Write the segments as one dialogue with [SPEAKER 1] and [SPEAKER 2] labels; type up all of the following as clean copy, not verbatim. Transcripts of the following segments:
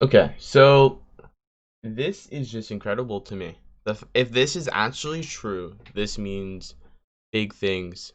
[SPEAKER 1] Okay, so this is just incredible to me. If this is actually true, this means big things.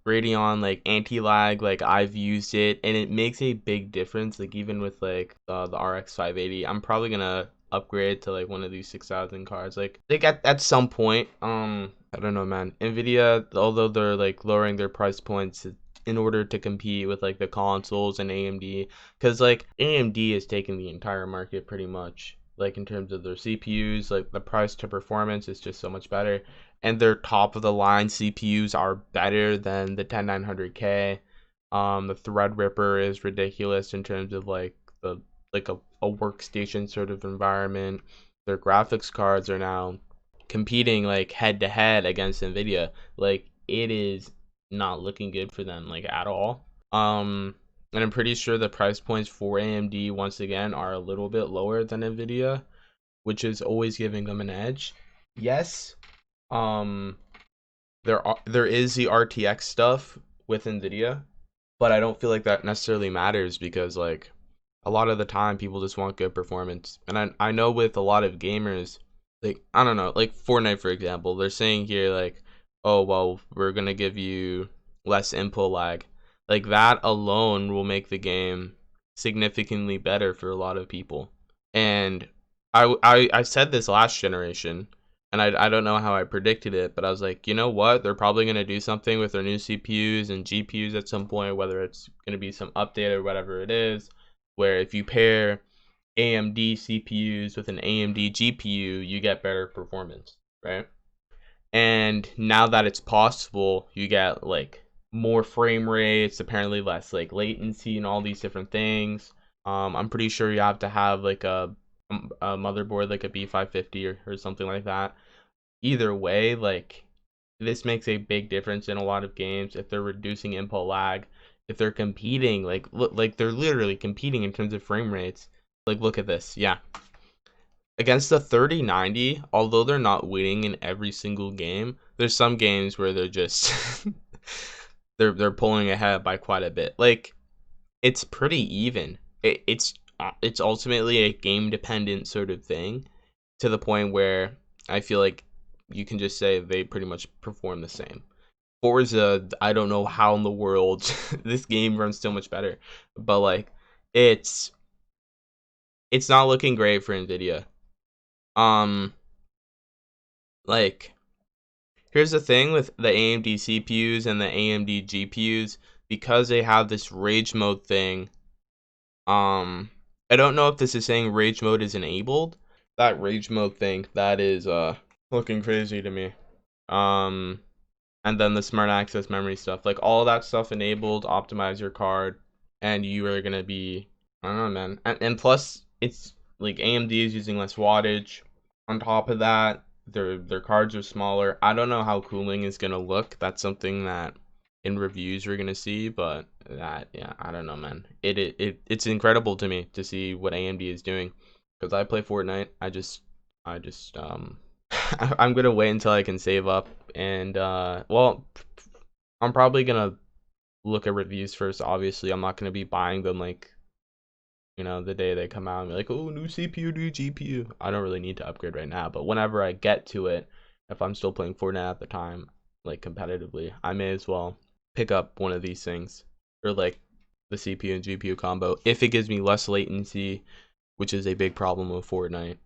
[SPEAKER 1] Radeon, like anti-lag, like I've used it and it makes a big difference. Like even with like the RX 580, I'm probably gonna upgrade to like one of these 6,000 cards. Like at some point, I don't know, man. Nvidia, although they're like lowering their price points in order to compete with like the consoles and AMD, because like AMD is taking the entire market pretty much. Like in terms of their CPUs, like the price to performance is just so much better, and their top of the line CPUs are better than the 10900K. The Threadripper is ridiculous in terms of like the like a workstation sort of environment. Their graphics cards are now competing like head to head against Nvidia. Like it is not looking good for them like at all. And I'm pretty sure the price points for AMD once again are a little bit lower than Nvidia, which is always giving them an edge. Yes, um there is the RTX stuff with Nvidia, but I don't feel like that necessarily matters because like a lot of the time people just want good performance. And I know with a lot of gamers, like I don't know, like Fortnite for example, they're saying here like, oh well, we're gonna give you less input lag. Like that alone will make the game significantly better for a lot of people. And I said this last generation, and I don't know how I predicted it, but I was like, you know what? They're probably going to do something with their new CPUs and GPUs at some point, whether it's going to be some update or whatever it is, where if you pair AMD CPUs with an AMD GPU, you get better performance, right? And now that it's possible, you get like more frame rates, apparently less like latency and all these different things. I'm pretty sure you have to have like a motherboard like a B550 or something like that. Either way, like this makes a big difference in a lot of games if they're reducing input lag, if they're competing like like they're literally competing in terms of frame rates. Like look at this. Yeah, against the 3090, although they're not winning in every single game, there's some games where they're just they're pulling ahead by quite a bit. Like it's pretty even. It's ultimately a game dependent sort of thing, to the point where I feel like you can just say they pretty much perform the same. Forza, I don't know how in the world this game runs so much better, but like it's it's not looking great for Nvidia. Um, like here's the thing with the AMD CPUs and the AMD GPUs, because they have this rage mode thing. Um, I don't know if this is saying rage mode is enabled. That rage mode thing, that is looking crazy to me. Um, and then the smart access memory stuff, like all that stuff enabled, optimize your card, and you are gonna be, I don't know, man. And plus, it's like AMD is using less wattage. On top of that, their cards are smaller. I don't know how cooling is gonna look. That's something that in reviews we're gonna see, but that yeah, I don't know, man. It's incredible to me to see what AMD is doing, because I play Fortnite. I just I'm gonna wait until I can save up, and well, I'm probably gonna look at reviews first. Obviously, I'm not gonna be buying them like, the day they come out and be like, oh, new CPU, new GPU. I don't really need to upgrade right now, but whenever I get to it, if I'm still playing Fortnite at the time, like competitively, I may as well pick up one of these things, or like the CPU and GPU combo, if it gives me less latency, which is a big problem with Fortnite.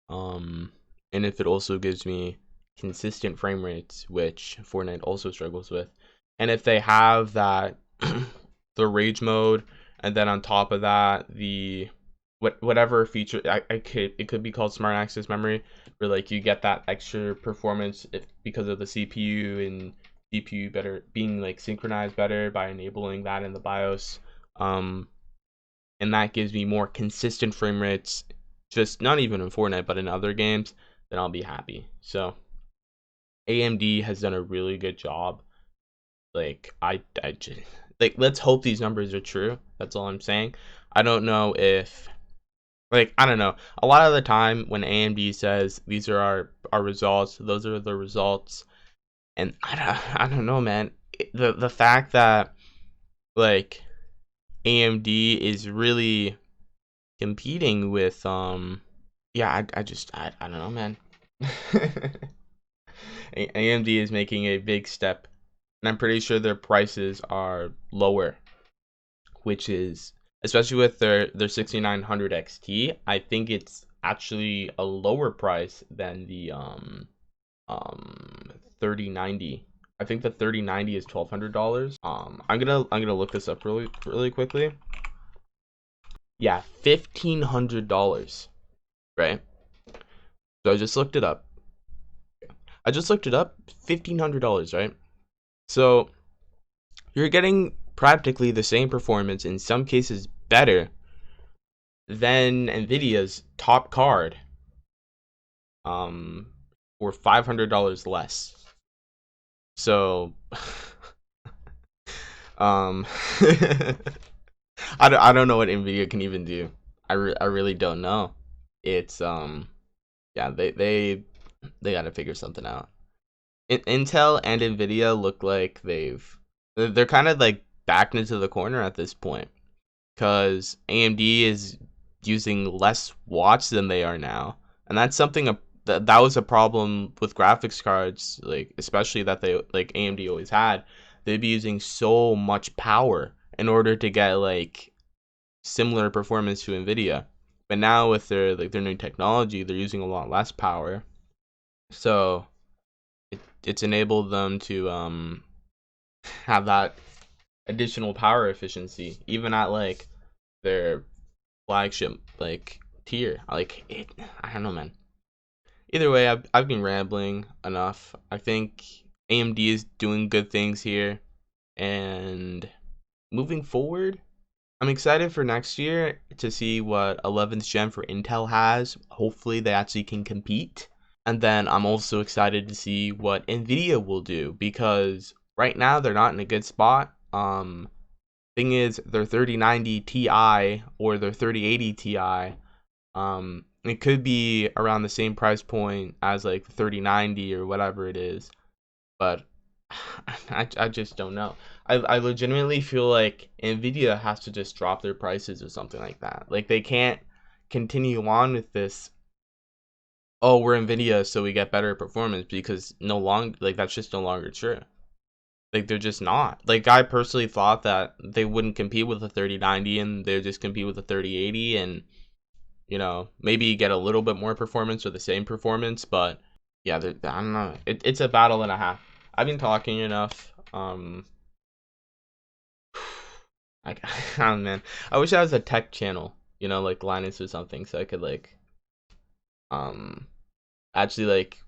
[SPEAKER 1] Um, and if it also gives me consistent frame rates, which Fortnite also struggles with, and if they have that the rage mode, and then on top of that the whatever feature, it could be called smart access memory, where like you get that extra performance if because of the CPU and GPU better being like synchronized better by enabling that in the BIOS. Um, and that gives me more consistent frame rates, just not even in Fortnite, but in other games, then I'll be happy. So AMD has done a really good job. Like I just, like let's hope these numbers are true. That's all I'm saying. I don't know if like I don't know. A lot of the time when AMD says these are our results, those are the results, and I don't know, man. The fact that like AMD is really competing with yeah, I don't know, man. AMD is making a big step, and I'm pretty sure their prices are lower, which is, especially with their 6900 XT, I think it's actually a lower price than the 3090. I think the 3090 is $1,200. I'm gonna look this up really quickly. Yeah, $1,500, right? So I just looked it up. $1,500, right? So you're getting practically the same performance, in some cases better, than Nvidia's top card, um, for $500 less. So, um, I don't know what Nvidia can even do. I really don't know. It's yeah, they got to figure something out. Intel and Nvidia look like they're kind of like backed into the corner at this point, because AMD is using less watts than they are now, and that's something that was a problem with graphics cards, like especially that they like AMD always had. They'd be using so much power in order to get like similar performance to Nvidia, but now with their new technology, they're using a lot less power, so it's enabled them to have that additional power efficiency even at like their flagship like tier. Like it, I don't know, man. Either way, I've been rambling enough. I think AMD is doing good things here, and moving forward, I'm excited for next year to see what 11th gen for Intel has. Hopefully, they actually can compete. And then I'm also excited to see what Nvidia will do, because right now they're not in a good spot. Thing is, their 3090 Ti or their 3080 Ti, it could be around the same price point as like the 3090 or whatever it is, but I just don't know. I legitimately feel like Nvidia has to just drop their prices or something like that. Like they can't continue on with this, oh, we're Nvidia so we get better performance, because no longer, like that's just no longer true. Like they're just not. Like I personally thought that they wouldn't compete with a 3090 and they would just compete with a 3080, and maybe get a little bit more performance or the same performance, but yeah, I don't know. It's a battle and a half. I've been talking enough. Like, oh man, I wish I was a tech channel, like Linus or something, so I could like, um, actually like,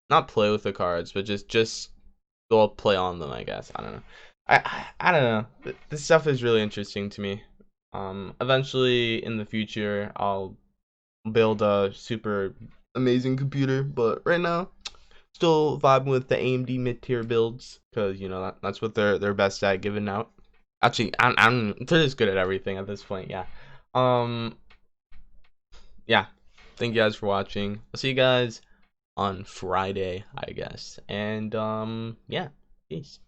[SPEAKER 1] not play with the cards, but just go play on them. I guess I don't know. I don't know. This stuff is really interesting to me. Eventually in the future, I'll build a super amazing computer, but right now still vibing with the AMD mid-tier builds, because that's what they're best at giving out. Actually, they're just good at everything at this point. Yeah. um yeah, thank you guys for watching. I'll see you guys on Friday, I guess, and yeah, peace.